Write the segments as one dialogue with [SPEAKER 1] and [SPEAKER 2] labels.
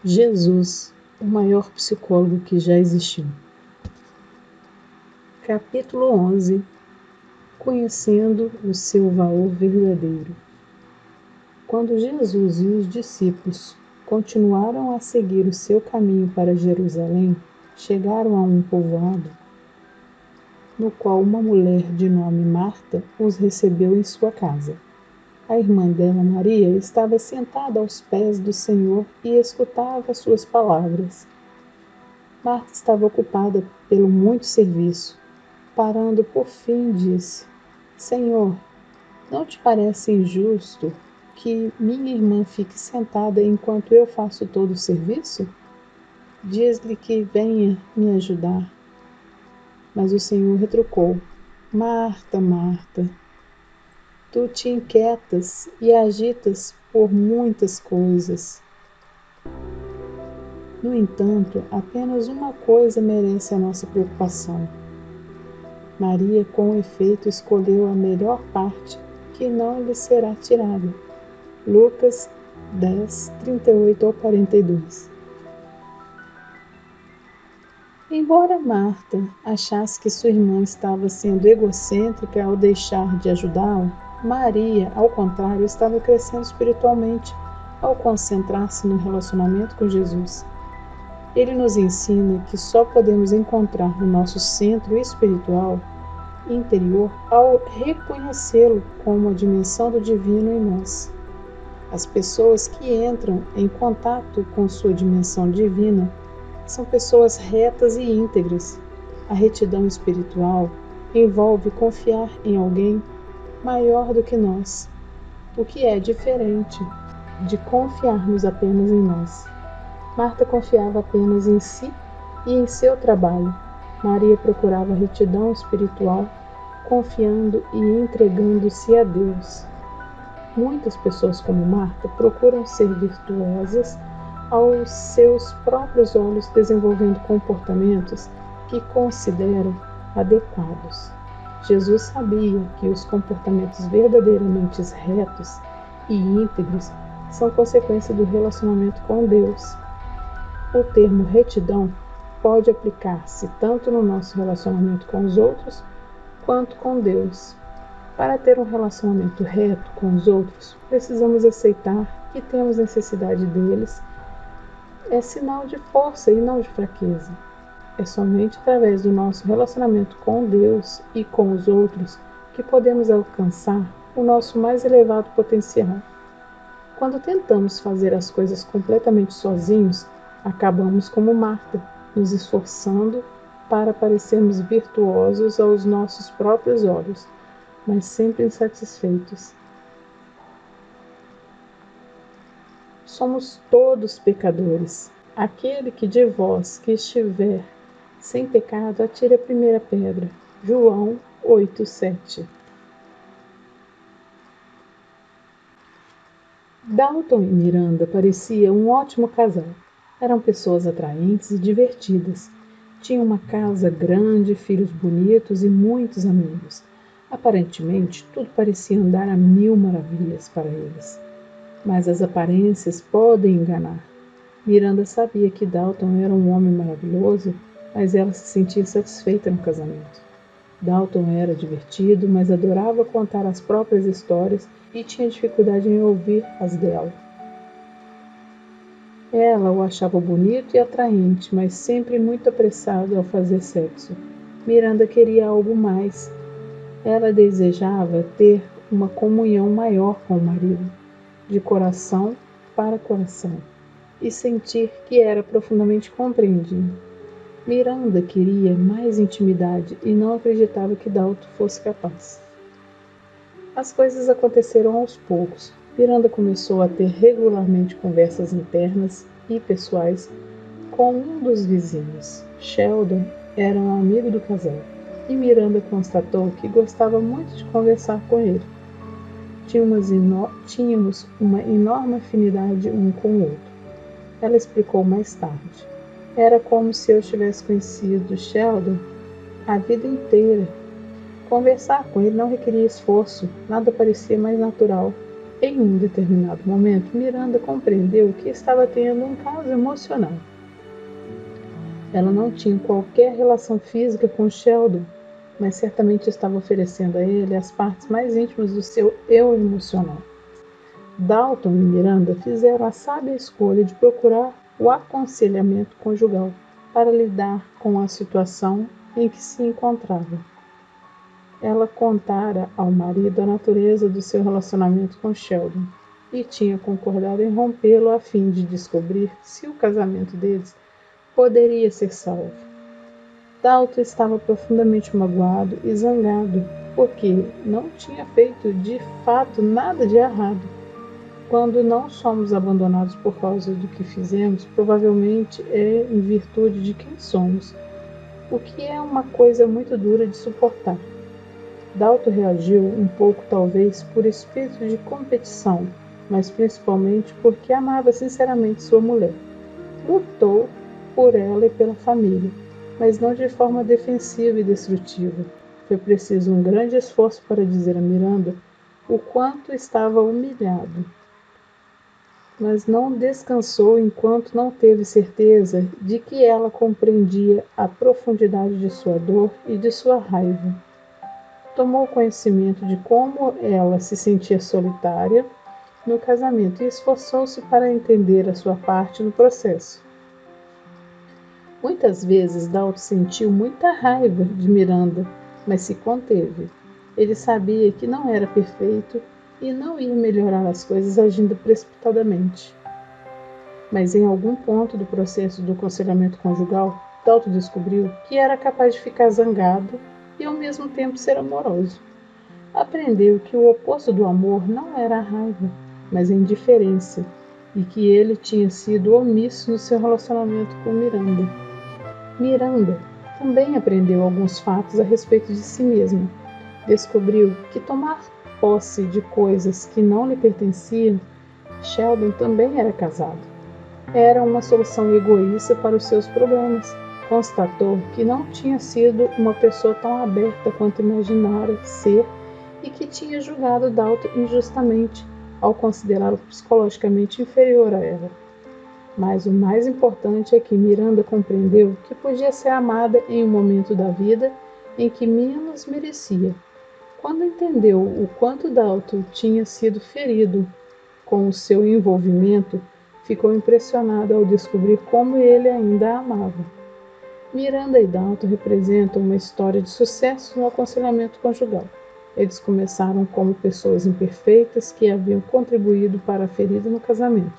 [SPEAKER 1] Jesus, o maior psicólogo que já existiu. Capítulo 11. Conhecendo o seu valor verdadeiro. Quando Jesus e os discípulos continuaram a seguir o seu caminho para Jerusalém, chegaram a um povoado, no qual uma mulher de nome Marta os recebeu em sua casa. A irmã dela, Maria, estava sentada aos pés do Senhor e escutava suas palavras. Marta estava ocupada pelo muito serviço. Parando por fim, disse: Senhor, não te parece injusto que minha irmã fique sentada enquanto eu faço todo o serviço? Diz-lhe que venha me ajudar. Mas o Senhor retrucou: Marta, Marta, tu te inquietas e agitas por muitas coisas. No entanto, apenas uma coisa merece a nossa preocupação. Maria, com efeito, escolheu a melhor parte, que não lhe será tirada. Lucas 10, 38 ao 42. Embora Marta achasse que sua irmã estava sendo egocêntrica ao deixar de ajudá-la, Maria, ao contrário, estava crescendo espiritualmente ao concentrar-se no relacionamento com Jesus. Ele nos ensina que só podemos encontrar o nosso centro espiritual interior ao reconhecê-lo como a dimensão do divino em nós. As pessoas que entram em contato com sua dimensão divina são pessoas retas e íntegras. A retidão espiritual envolve confiar em alguém maior do que nós, o que é diferente de confiarmos apenas em nós. Marta confiava apenas em si e em seu trabalho. Maria procurava retidão espiritual, confiando e entregando-se a Deus. Muitas pessoas como Marta procuram ser virtuosas aos seus próprios olhos, desenvolvendo comportamentos que consideram adequados. Jesus sabia que os comportamentos verdadeiramente retos e íntegros são consequência do relacionamento com Deus. O termo retidão pode aplicar-se tanto no nosso relacionamento com os outros quanto com Deus. Para ter um relacionamento reto com os outros, precisamos aceitar que temos necessidade deles. É sinal de força e não de fraqueza. É somente através do nosso relacionamento com Deus e com os outros que podemos alcançar o nosso mais elevado potencial. Quando tentamos fazer as coisas completamente sozinhos, acabamos como Marta, nos esforçando para parecermos virtuosos aos nossos próprios olhos, mas sempre insatisfeitos. Somos todos pecadores. Aquele que de vós que estiver sem pecado, atire a primeira pedra. João 8:7. Dalton e Miranda pareciam um ótimo casal. Eram pessoas atraentes e divertidas. Tinham uma casa grande, filhos bonitos e muitos amigos. Aparentemente, tudo parecia andar a mil maravilhas para eles. Mas as aparências podem enganar. Miranda sabia que Dalton era um homem maravilhoso, mas ela se sentia satisfeita no casamento. Dalton era divertido, mas adorava contar as próprias histórias e tinha dificuldade em ouvir as dela. Ela o achava bonito e atraente, mas sempre muito apressado ao fazer sexo. Miranda queria algo mais. Ela desejava ter uma comunhão maior com o marido, de coração para coração, e sentir que era profundamente compreendido. Miranda queria mais intimidade e não acreditava que Dalton fosse capaz. As coisas aconteceram aos poucos. Miranda começou a ter regularmente conversas internas e pessoais com um dos vizinhos. Sheldon era um amigo do casal, e Miranda constatou que gostava muito de conversar com ele. Tínhamos uma enorme afinidade um com o outro. Ela explicou mais tarde. Era como se eu tivesse conhecido Sheldon a vida inteira. Conversar com ele não requeria esforço, nada parecia mais natural. Em um determinado momento, Miranda compreendeu que estava tendo um caso emocional. Ela não tinha qualquer relação física com Sheldon, mas certamente estava oferecendo a ele as partes mais íntimas do seu eu emocional. Dalton e Miranda fizeram a sábia escolha de procurar o aconselhamento conjugal para lidar com a situação em que se encontrava. Ela contara ao marido a natureza do seu relacionamento com Sheldon e tinha concordado em rompê-lo a fim de descobrir se o casamento deles poderia ser salvo. Dalton estava profundamente magoado e zangado, porque não tinha feito de fato nada de errado. Quando não somos abandonados por causa do que fizemos, provavelmente é em virtude de quem somos, o que é uma coisa muito dura de suportar. Dalton reagiu um pouco talvez por espírito de competição, mas principalmente porque amava sinceramente sua mulher. Lutou por ela e pela família, mas não de forma defensiva e destrutiva. Foi preciso um grande esforço para dizer a Miranda o quanto estava humilhado. Mas não descansou enquanto não teve certeza de que ela compreendia a profundidade de sua dor e de sua raiva. Tomou conhecimento de como ela se sentia solitária no casamento e esforçou-se para entender a sua parte no processo. Muitas vezes Dalton sentiu muita raiva de Miranda, mas se conteve. Ele sabia que não era perfeito e não ia melhorar as coisas agindo precipitadamente. Mas em algum ponto do processo do aconselhamento conjugal, Dalton descobriu que era capaz de ficar zangado e ao mesmo tempo ser amoroso. Aprendeu que o oposto do amor não era a raiva, mas a indiferença, e que ele tinha sido omisso no seu relacionamento com Miranda. Miranda também aprendeu alguns fatos a respeito de si mesma. Descobriu que tomar posse de coisas que não lhe pertenciam, Sheldon também era casado. Era uma solução egoísta para os seus problemas. Constatou que não tinha sido uma pessoa tão aberta quanto imaginara ser e que tinha julgado Dalton injustamente ao considerá-lo psicologicamente inferior a ela. Mas o mais importante é que Miranda compreendeu que podia ser amada em um momento da vida em que menos merecia. Quando entendeu o quanto Dalton tinha sido ferido com o seu envolvimento, ficou impressionada ao descobrir como ele ainda a amava. Miranda e Dalton representam uma história de sucesso no aconselhamento conjugal. Eles começaram como pessoas imperfeitas que haviam contribuído para a ferida no casamento.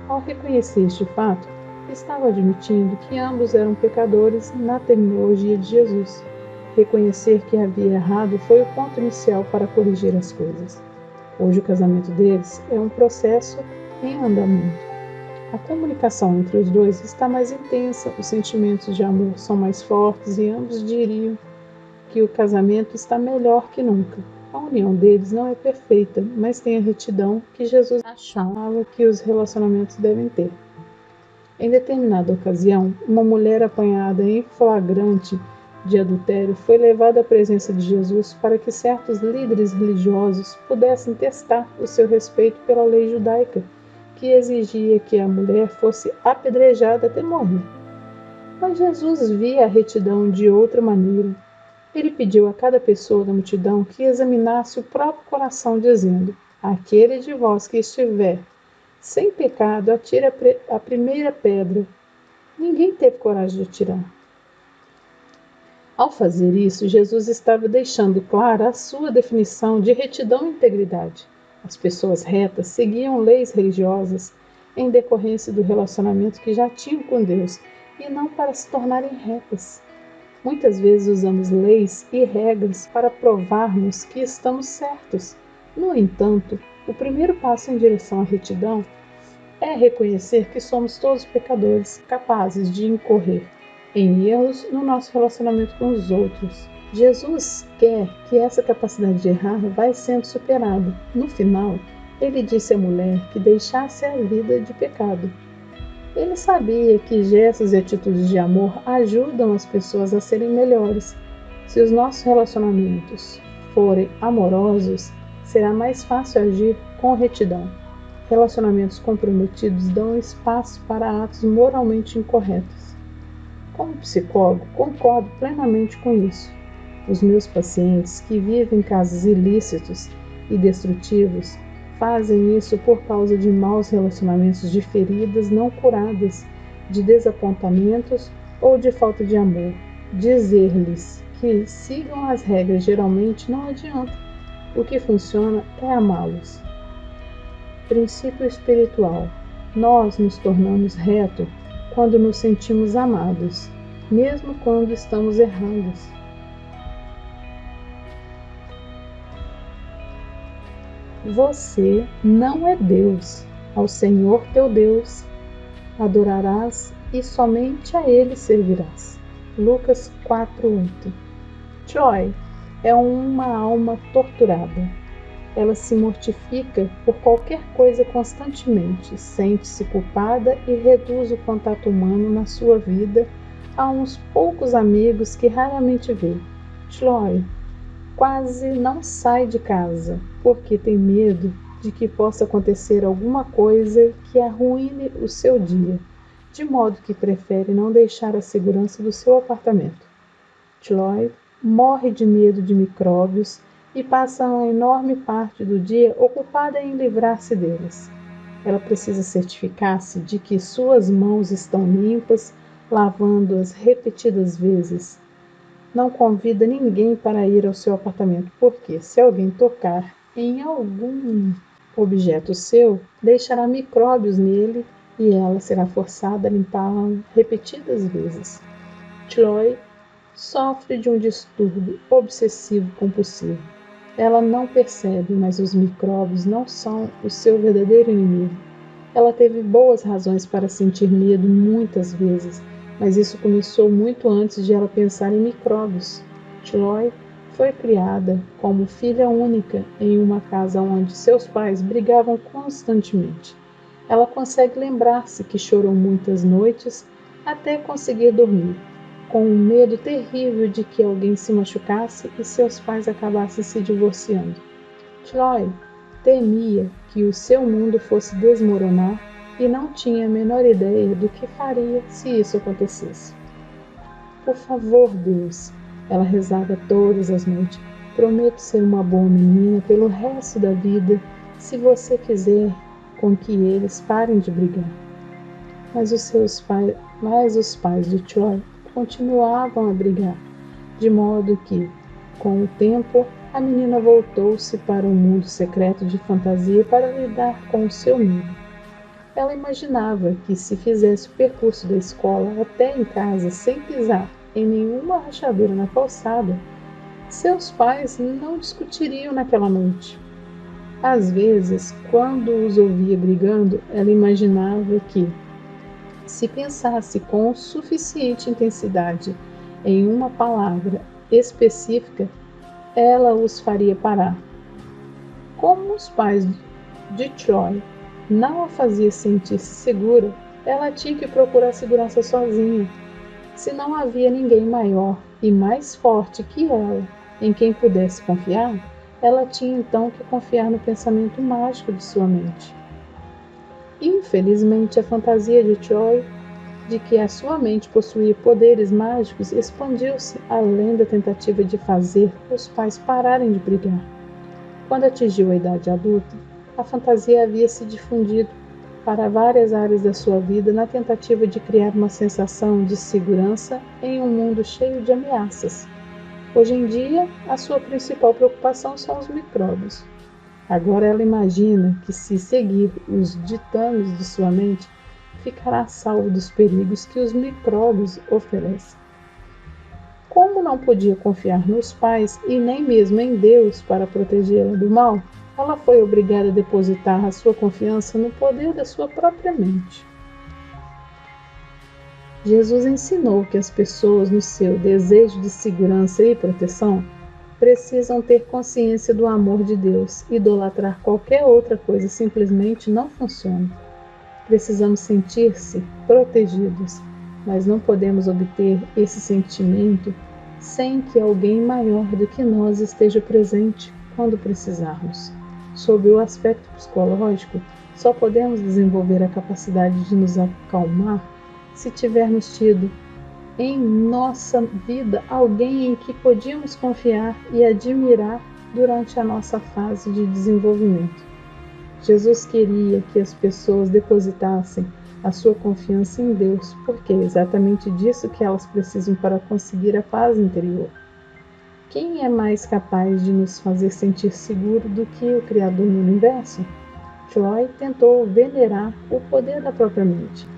[SPEAKER 1] Ao reconhecer este fato, estava admitindo que ambos eram pecadores na terminologia de Jesus. Reconhecer que havia errado foi o ponto inicial para corrigir as coisas. Hoje o casamento deles é um processo em andamento. A comunicação entre os dois está mais intensa, os sentimentos de amor são mais fortes e ambos diriam que o casamento está melhor que nunca. A união deles não é perfeita, mas tem a retidão que Jesus achava que os relacionamentos devem ter. Em determinada ocasião, uma mulher apanhada em flagrante de adultério foi levada à presença de Jesus para que certos líderes religiosos pudessem testar o seu respeito pela lei judaica, que exigia que a mulher fosse apedrejada até morrer. Mas Jesus via a retidão de outra maneira. Ele pediu a cada pessoa da multidão que examinasse o próprio coração, dizendo: aquele de vós que estiver sem pecado, atire a primeira pedra. Ninguém teve coragem de atirar. Ao fazer isso, Jesus estava deixando clara a sua definição de retidão e integridade. As pessoas retas seguiam leis religiosas em decorrência do relacionamento que já tinham com Deus e não para se tornarem retas. Muitas vezes usamos leis e regras para provarmos que estamos certos. No entanto, o primeiro passo em direção à retidão é reconhecer que somos todos pecadores, capazes de incorrer em erros no nosso relacionamento com os outros. Jesus quer que essa capacidade de errar vá sendo superada. No final, ele disse à mulher que deixasse a vida de pecado. Ele sabia que gestos e atitudes de amor ajudam as pessoas a serem melhores. Se os nossos relacionamentos forem amorosos, será mais fácil agir com retidão. Relacionamentos comprometidos dão espaço para atos moralmente incorretos. Como psicólogo, concordo plenamente com isso. Os meus pacientes que vivem casos ilícitos e destrutivos fazem isso por causa de maus relacionamentos, de feridas não curadas, de desapontamentos ou de falta de amor. Dizer-lhes que sigam as regras geralmente não adianta. O que funciona é amá-los. Princípio espiritual. Nós nos tornamos retos quando nos sentimos amados, mesmo quando estamos errados. Você não é Deus. Ao Senhor teu Deus adorarás e somente a Ele servirás. Lucas 4:8. Joy é uma alma torturada. Ela se mortifica por qualquer coisa constantemente, sente-se culpada e reduz o contato humano na sua vida a uns poucos amigos que raramente vê. Joy quase não sai de casa porque tem medo de que possa acontecer alguma coisa que arruine o seu dia, de modo que prefere não deixar a segurança do seu apartamento. Joy morre de medo de micróbios e passa uma enorme parte do dia ocupada em livrar-se deles. Ela precisa certificar-se de que suas mãos estão limpas, lavando-as repetidas vezes. Não convida ninguém para ir ao seu apartamento, porque se alguém tocar em algum objeto seu, deixará micróbios nele e ela será forçada a limpá-lo repetidas vezes. Chloe sofre de um distúrbio obsessivo-compulsivo. Ela não percebe, mas os micróbios não são o seu verdadeiro inimigo. Ela teve boas razões para sentir medo muitas vezes, mas isso começou muito antes de ela pensar em micróbios. Chloe foi criada como filha única em uma casa onde seus pais brigavam constantemente. Ela consegue lembrar-se que chorou muitas noites até conseguir dormir, com um medo terrível de que alguém se machucasse e seus pais acabassem se divorciando. Chloe temia que o seu mundo fosse desmoronar e não tinha a menor ideia do que faria se isso acontecesse. Por favor, Deus, ela rezava todas as noites, prometo ser uma boa menina pelo resto da vida, se você quiser com que eles parem de brigar. Mas os pais de Chloe continuavam a brigar, de modo que, com o tempo, a menina voltou-se para um mundo secreto de fantasia para lidar com o seu medo. Ela imaginava que se fizesse o percurso da escola até em casa sem pisar em nenhuma rachadura na calçada, seus pais não discutiriam naquela noite. Às vezes, quando os ouvia brigando, ela imaginava que, se pensasse com suficiente intensidade em uma palavra específica, ela os faria parar. Como os pais de Chloe não a fazia sentir-se segura, ela tinha que procurar segurança sozinha. Se não havia ninguém maior e mais forte que ela em quem pudesse confiar, ela tinha então que confiar no pensamento mágico de sua mente. Infelizmente, a fantasia de Chloe de que a sua mente possuía poderes mágicos expandiu-se além da tentativa de fazer os pais pararem de brigar. Quando atingiu a idade adulta, a fantasia havia se difundido para várias áreas da sua vida na tentativa de criar uma sensação de segurança em um mundo cheio de ameaças. Hoje em dia, a sua principal preocupação são os micróbios. Agora ela imagina que, se seguir os ditames de sua mente, ficará salvo dos perigos que os micróbios oferecem. Como não podia confiar nos pais e nem mesmo em Deus para protegê-la do mal, ela foi obrigada a depositar a sua confiança no poder da sua própria mente. Jesus ensinou que as pessoas, no seu desejo de segurança e proteção, precisam ter consciência do amor de Deus. Idolatrar qualquer outra coisa simplesmente não funciona. Precisamos sentir-se protegidos, mas não podemos obter esse sentimento sem que alguém maior do que nós esteja presente quando precisarmos. sob o aspecto psicológico, só podemos desenvolver a capacidade de nos acalmar se tivermos tido em nossa vida alguém em que podíamos confiar e admirar durante a nossa fase de desenvolvimento. Jesus queria que as pessoas depositassem a sua confiança em Deus, porque é exatamente disso que elas precisam para conseguir a paz interior. Quem é mais capaz de nos fazer sentir seguro do que o Criador do Universo? Joy tentou venerar o poder da própria mente,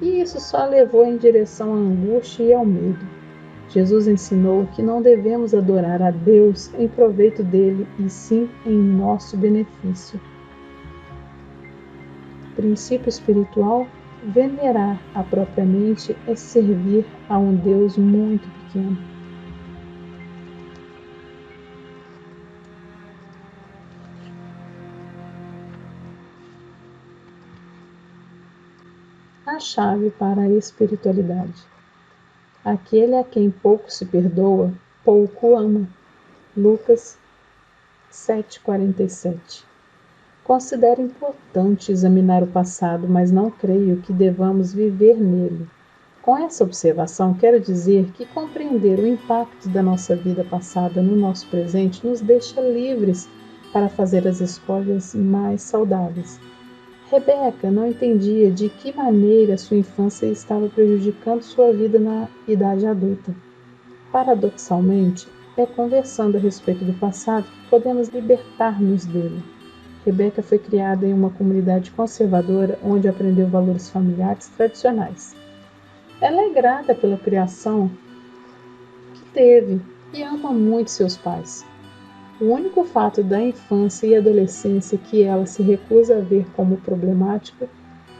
[SPEAKER 1] e isso só levou em direção à angústia e ao medo. Jesus ensinou que não devemos adorar a Deus em proveito dele, e sim em nosso benefício. Princípio espiritual: venerar a própria mente é servir a um Deus muito pequeno. A chave para a espiritualidade. Aquele a quem pouco se perdoa, pouco ama. Lucas 7,47. Considero importante examinar o passado, mas não creio que devamos viver nele. Com essa observação, quero dizer que compreender o impacto da nossa vida passada no nosso presente nos deixa livres para fazer as escolhas mais saudáveis. Rebeca não entendia de que maneira sua infância estava prejudicando sua vida na idade adulta. Paradoxalmente, é conversando a respeito do passado que podemos libertar-nos dele. Rebeca foi criada em uma comunidade conservadora onde aprendeu valores familiares tradicionais. Ela é grata pela criação que teve e ama muito seus pais. O único fato da infância e adolescência que ela se recusa a ver como problemático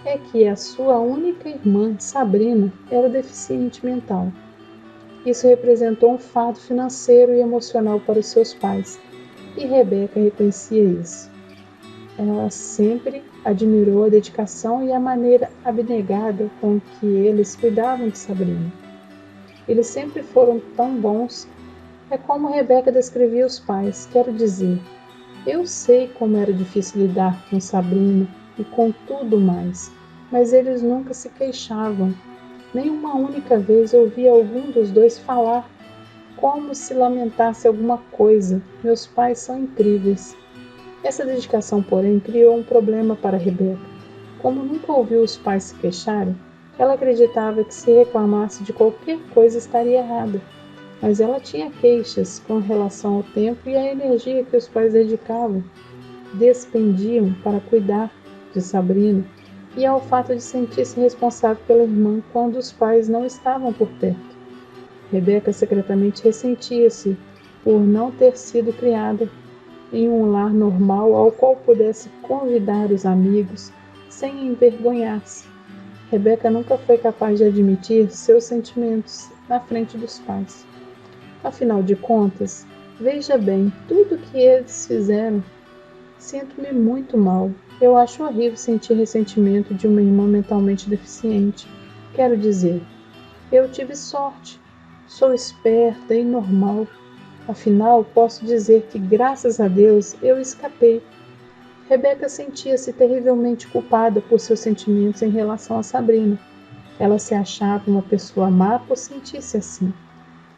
[SPEAKER 1] é que a sua única irmã, Sabrina, era deficiente mental. Isso representou um fardo financeiro e emocional para os seus pais, e Rebeca reconhecia isso. Ela sempre admirou a dedicação e a maneira abnegada com que eles cuidavam de Sabrina. Eles sempre foram tão bons. É como Rebeca descrevia os pais, quero dizer, eu sei como era difícil lidar com Sabrina e com tudo mais, mas eles nunca se queixavam. Nem uma única vez ouvi algum dos dois falar como se lamentasse alguma coisa. Meus pais são incríveis. Essa dedicação, porém, criou um problema para Rebeca. Como nunca ouviu os pais se queixarem, ela acreditava que se reclamasse de qualquer coisa estaria errada. Mas ela tinha queixas com relação ao tempo e à energia que os pais despendiam para cuidar de Sabrina e ao fato de sentir-se responsável pela irmã quando os pais não estavam por perto. Rebeca secretamente ressentia-se por não ter sido criada em um lar normal ao qual pudesse convidar os amigos sem envergonhar-se. Rebeca nunca foi capaz de admitir seus sentimentos na frente dos pais. Afinal de contas, veja bem, tudo que eles fizeram, sinto-me muito mal. Eu acho horrível sentir ressentimento de uma irmã mentalmente deficiente. Quero dizer, eu tive sorte, sou esperta e normal. Afinal, posso dizer que, graças a Deus, eu escapei. Rebeca sentia-se terrivelmente culpada por seus sentimentos em relação a Sabrina. Ela se achava uma pessoa má por sentir-se assim.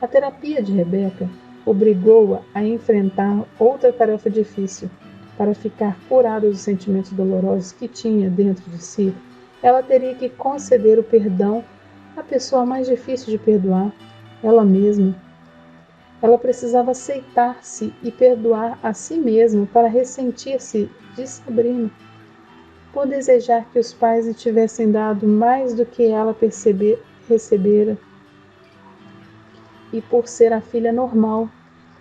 [SPEAKER 1] A terapia de Rebeca obrigou-a a enfrentar outra tarefa difícil. Para ficar curada dos sentimentos dolorosos que tinha dentro de si, ela teria que conceder o perdão à pessoa mais difícil de perdoar, ela mesma. Ela precisava aceitar-se e perdoar a si mesma para ressentir-se de Sabrina, por desejar que os pais lhe tivessem dado mais do que ela recebera. E por ser a filha normal,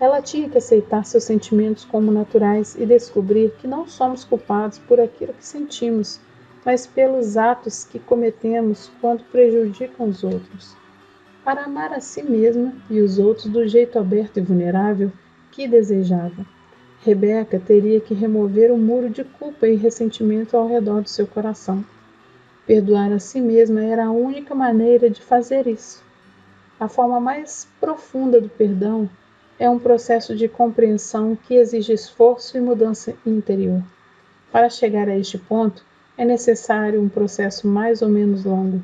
[SPEAKER 1] ela tinha que aceitar seus sentimentos como naturais e descobrir que não somos culpados por aquilo que sentimos, mas pelos atos que cometemos quando prejudicam os outros. Para amar a si mesma e os outros do jeito aberto e vulnerável que desejava, Rebeca teria que remover o muro de culpa e ressentimento ao redor do seu coração. Perdoar a si mesma era a única maneira de fazer isso. A forma mais profunda do perdão é um processo de compreensão que exige esforço e mudança interior. Para chegar a este ponto, é necessário um processo mais ou menos longo.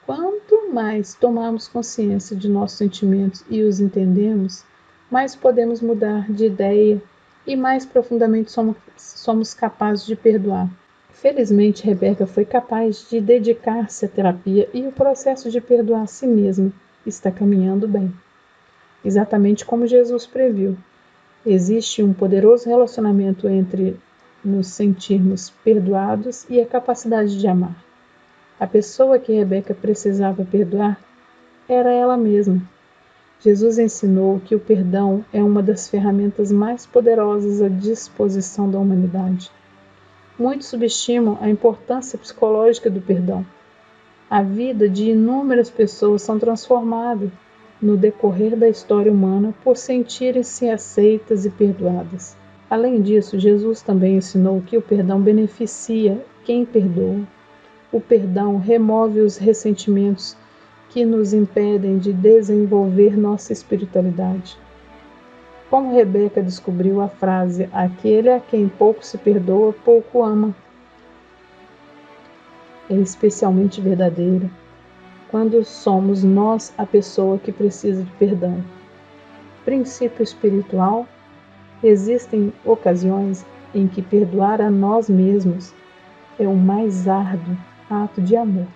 [SPEAKER 1] Quanto mais tomarmos consciência de nossos sentimentos e os entendemos, mais podemos mudar de ideia e mais profundamente somos capazes de perdoar. Felizmente, Rebeca foi capaz de dedicar-se à terapia e o processo de perdoar a si mesma está caminhando bem. Exatamente como Jesus previu. Existe um poderoso relacionamento entre nos sentirmos perdoados e a capacidade de amar. A pessoa que Rebeca precisava perdoar era ela mesma. Jesus ensinou que o perdão é uma das ferramentas mais poderosas à disposição da humanidade. Muitos subestimam a importância psicológica do perdão. A vida de inúmeras pessoas são transformadas no decorrer da história humana por sentirem-se aceitas e perdoadas. Além disso, Jesus também ensinou que o perdão beneficia quem perdoa. O perdão remove os ressentimentos que nos impedem de desenvolver nossa espiritualidade. Como Rebeca descobriu a frase "aquele a quem pouco se perdoa, pouco ama", é especialmente verdadeira quando somos nós a pessoa que precisa de perdão. Princípio espiritual: existem ocasiões em que perdoar a nós mesmos é o mais árduo ato de amor.